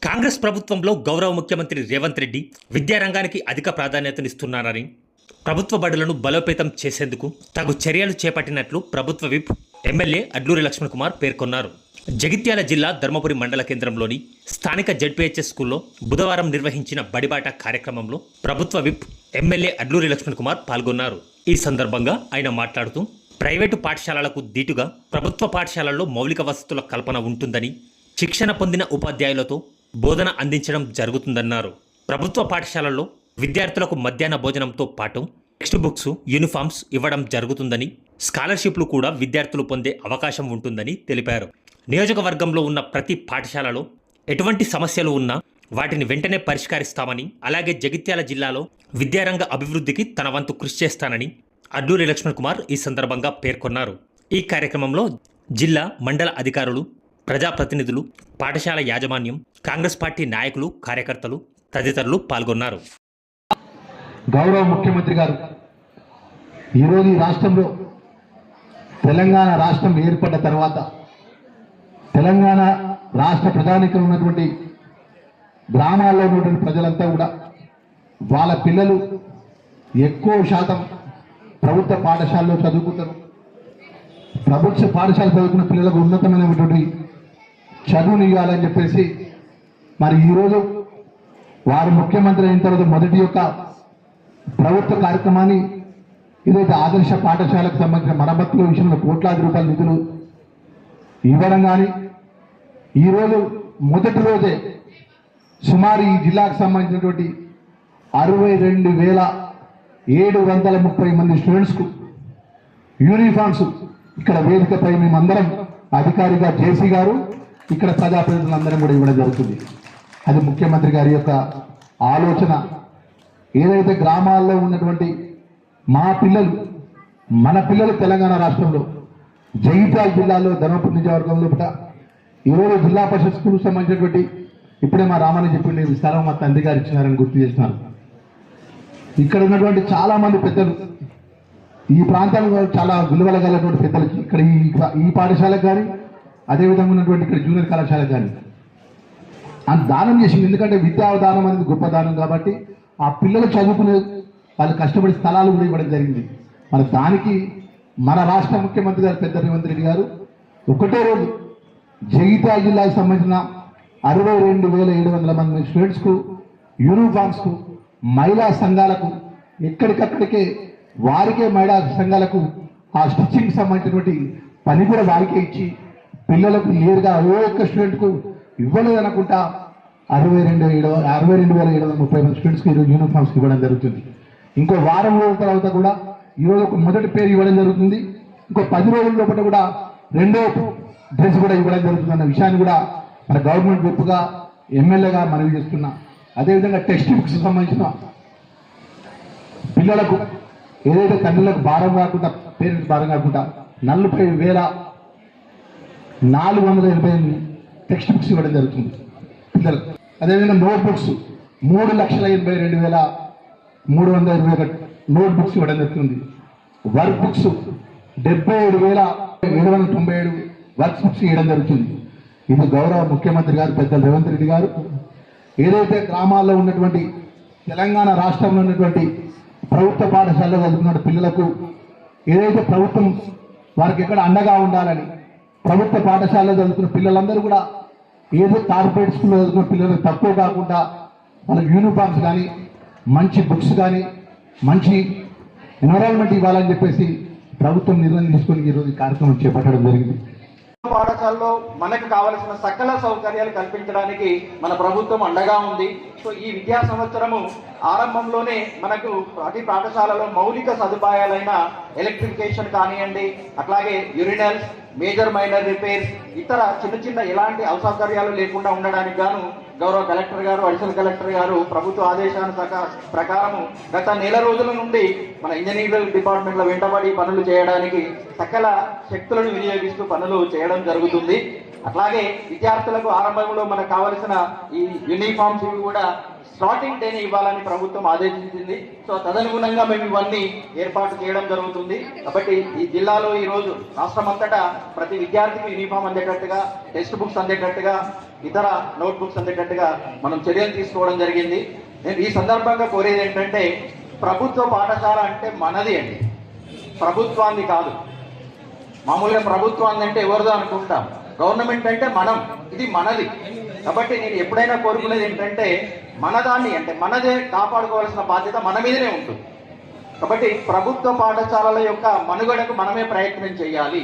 కాంగ్రెస్ ప్రభుత్వంలో గౌరవ ముఖ్యమంత్రి రేవంత్ రెడ్డి విద్యారంగానికి అధిక ప్రాధాన్యతనిస్తున్నారని, ప్రభుత్వ బడులను బలోపేతం చేసేందుకు తగు చర్యలు చేపట్టినట్లు ప్రభుత్వ విప్ ఎమ్మెల్యే అడ్లూరి లక్ష్మణ్ కుమార్ పేర్కొన్నారు. జగిత్యాల జిల్లా ధర్మపురి మండల కేంద్రంలోని స్థానిక జెడ్పీహెచ్ఎస్ స్కూల్లో బుధవారం నిర్వహించిన బడిబాట కార్యక్రమంలో ప్రభుత్వ విప్ ఎమ్మెల్యే అడ్లూరి లక్ష్మణ్ కుమార్ పాల్గొన్నారు. ఈ సందర్భంగా ఆయన మాట్లాడుతూ ప్రైవేటు పాఠశాలలకు దీటుగా ప్రభుత్వ పాఠశాలల్లో మౌలిక వసతుల కల్పన ఉంటుందని, శిక్షణ పొందిన ఉపాధ్యాయులతో బోధన అందించడం జరుగుతుందన్నారు. ప్రభుత్వ పాఠశాలల్లో విద్యార్థులకు మధ్యాహ్న భోజనంతో పాటు టెక్స్ట్ బుక్స్, యూనిఫామ్స్ ఇవ్వడం జరుగుతుందని, స్కాలర్షిప్లు కూడా విద్యార్థులు పొందే అవకాశం ఉంటుందని తెలిపారు. నియోజకవర్గంలో ఉన్న ప్రతి పాఠశాలలో ఎటువంటి సమస్యలు ఉన్నా వాటిని వెంటనే పరిష్కరిస్తామని, అలాగే జగిత్యాల జిల్లాలో విద్యారంగ అభివృద్ధికి తన వంతు కృషి చేస్తానని అడ్లూరి లక్ష్మణ్ కుమార్ ఈ సందర్భంగా పేర్కొన్నారు. ఈ కార్యక్రమంలో జిల్లా, మండల అధికారులు, ప్రజాప్రతినిధులు, పాఠశాల యాజమాన్యం, కాంగ్రెస్ పార్టీ నాయకులు, కార్యకర్తలు తదితరులు పాల్గొన్నారు. గౌరవ ముఖ్యమంత్రి గారు ఈరోజు ఈ రాష్ట్రంలో తెలంగాణ రాష్ట్రం ఏర్పడ్డ తర్వాత తెలంగాణ రాష్ట్ర ప్రధానికం ఉన్నటువంటి గ్రామాల్లో ఉన్నటువంటి ప్రజలంతా కూడా వాళ్ళ పిల్లలు ఎక్కువ శాతం ప్రభుత్వ పాఠశాలలో చదువుకుంటారు. ప్రభుత్వ పాఠశాల చదువుకున్న పిల్లలకు ఉన్నతమైనటువంటి చదువుని ఇవ్వాలని చెప్పేసి మరి ఈరోజు వారు ముఖ్యమంత్రి అయిన తర్వాత మొదటి యొక్క ప్రభుత్వ కార్యక్రమాన్ని ఏదైతే ఆదర్శ పాఠశాలకు సంబంధించిన మరమ్మతుల విషయంలో కోట్లాది రూపాయల నిధులు ఇవ్వడం కానీ, ఈరోజు మొదటి రోజే సుమారు ఈ జిల్లాకు సంబంధించినటువంటి 62,730 మంది స్టూడెంట్స్కు యూనిఫామ్స్ ఇక్కడ వేదికపై మేమందరం అధికారిగా జేసీ గారు, ఇక్కడ ప్రజాప్రతినిధులందరం కూడా ఇవ్వడం జరుగుతుంది. అది ముఖ్యమంత్రి గారి యొక్క ఆలోచన. ఏదైతే గ్రామాల్లో ఉన్నటువంటి మా పిల్లలు, మన పిల్లలు తెలంగాణ రాష్ట్రంలో జగిత్యాల జిల్లాలో ధర్మపురి నియోజకవర్గంలో ఈరోజు జిల్లా పరిషత్ స్కూల్కి సంబంధించినటువంటి ఇప్పుడే మా రామని చెప్పింది ఈ స్థలం మా తండ్రి గారు ఇచ్చినారని గుర్తు చేస్తున్నారు. ఇక్కడ ఉన్నటువంటి చాలా మంది పెద్దలు, ఈ ప్రాంతాల్లో చాలా విలువలగలటువంటి పెద్దలకి ఇక్కడ ఈ పాఠశాలకు కానీ, అదేవిధంగా ఉన్నటువంటి ఇక్కడ జూనియర్ కళాశాలకు కానీ అని దానం చేసింది. ఎందుకంటే విద్యాదానం అనేది గొప్ప దానం కాబట్టి ఆ పిల్లలు చదువుకునే వాళ్ళు కష్టపడి స్థలాలు కూడా ఇవ్వడం జరిగింది. మన దానికి మన రాష్ట్ర ముఖ్యమంత్రి గారు పెద్ద రేవంత్ రెడ్డి గారు ఒకటే రోజు జగిత్యాల జిల్లాకు సంబంధించిన 62,700 మంది స్టూడెంట్స్కు యూనిఫామ్స్కు, మహిళా సంఘాలకు ఎక్కడికక్కడికే వారికే మహిళా సంఘాలకు ఆ స్టిచ్చింగ్ సంబంధించినటువంటి పని కూడా వారికే ఇచ్చి పిల్లలకు నేరుగా ఏ ఒక్క స్టూడెంట్కు ఇవ్వలేదనుకుంటా 62,730 మంది స్టూడెంట్స్కి ఈరోజు యూనిఫామ్స్కి ఇవ్వడం జరుగుతుంది. ఇంకో వారం రోజుల తర్వాత కూడా ఈరోజు ఒక మొదటి పేరు ఇవ్వడం జరుగుతుంది. ఇంకో 10 రోజుల లోపల కూడా రెండో డ్రెస్ కూడా ఇవ్వడం జరుగుతుంది అన్న విషయాన్ని కూడా మన గవర్నమెంట్ విప్పుగా ఎమ్మెల్యేగా మనవి చేస్తున్నా. అదేవిధంగా టెక్స్ట్ బుక్స్ సంబంధించిన పిల్లలకు ఏదైతే తండ్రులకు భారం కాకుండా, పేరెంట్స్ భారం కాకుండా 40,488 టెక్స్ట్ బుక్స్ ఇవ్వడం జరుగుతుంది పిల్లలకు. అదేవిధంగా నోట్ బుక్స్ 3,82,321 నోట్ బుక్స్ ఇవ్వడం జరుగుతుంది. వర్క్ బుక్స్ 77,797 వర్క్ బుక్స్ ఇవ్వడం జరుగుతుంది. ఇది గౌరవ ముఖ్యమంత్రి గారు పెద్దలు రేవంత్ రెడ్డి గారు ఏదైతే గ్రామాల్లో ఉన్నటువంటి తెలంగాణ రాష్ట్రంలో ఉన్నటువంటి ప్రభుత్వ పాఠశాలలో చదువుకున్న పిల్లలకు ఏదైతే ప్రభుత్వం వారికి ఎక్కడ అండగా ఉండాలని, ప్రభుత్వ పాఠశాలలో చదువుకున్న పిల్లలందరూ కూడా ఏదో కార్పొరేట్ స్కూల్లో చదువుకున్న పిల్లలకు తక్కువ కాకుండా వాళ్ళకి యూనిఫామ్స్ కానీ, మంచి బుక్స్ కానీ, మంచి ఎన్విరాన్మెంట్ ఇవ్వాలని చెప్పేసి ప్రభుత్వం నిర్ణయం తీసుకొని ఈరోజు ఈ కార్యక్రమం చేపట్టడం జరిగింది. పాఠశాలలో మనకు కావలసిన సకల సౌకర్యాలు కల్పించడానికి మన ప్రభుత్వం అండగా ఉంది. సో ఈ విద్యా సంవత్సరము ఆరంభంలోనే మనకు ప్రతి పాఠశాలలో మౌలిక సదుపాయాలైన ఎలక్ట్రిఫికేషన్ కానివ్వండి, అట్లాగే యూరినల్స్, మేజర్ మైనర్ రిపేర్స్, ఇతర చిన్న చిన్న ఎలాంటి అసౌకర్యాలు లేకుండా ఉండడానికి గాను గౌరవ కలెక్టర్ గారు, అడిషనల్ కలెక్టర్ గారు ప్రభుత్వ ఆదేశాల ప్రకారము గత నెల రోజుల నుండి మన ఇంజనీరింగ్ డిపార్ట్మెంట్ల వెంటబడి పనులు చేయడానికి సకల శక్తులను వినియోగిస్తూ పనులు చేయడం జరుగుతుంది. అట్లాగే విద్యార్థులకు ఆరంభంలో మనకు కావలసిన ఈ యూనిఫామ్స్ ఇవి కూడా స్టార్టింగ్ డేనే ఇవ్వాలని ప్రభుత్వం ఆదేశించింది. సో తదనుగుణంగా మేము ఇవన్నీ ఏర్పాటు చేయడం జరుగుతుంది. కాబట్టి ఈ జిల్లాలో ఈ రోజు రాష్ట్రం అంతటా ప్రతి విద్యార్థికి యూనిఫామ్ అందేటట్టుగా, టెక్స్ట్ బుక్స్ అందేటట్టుగా, ఇతర నోట్ బుక్స్ అందేటట్టుగా మనం చర్యలు తీసుకోవడం జరిగింది. నేను ఈ సందర్భంగా కోరేది ఏంటంటే, ప్రభుత్వ పాఠశాల అంటే మనది అండి, ప్రభుత్వాన్ని కాదు. మామూలుగా ప్రభుత్వాన్ని అంటే ఎవరిదో అనుకుంటాం, గవర్నమెంట్ అంటే మనం, ఇది మనది. కాబట్టి నేను ఎప్పుడైనా కోరుకునేది ఏంటంటే, మనదాన్ని అంటే మనదే కాపాడుకోవాల్సిన బాధ్యత మన మీదనే ఉంటుంది. కాబట్టి ప్రభుత్వ పాఠశాలల యొక్క మనుగడకు మనమే ప్రయత్నం చేయాలి.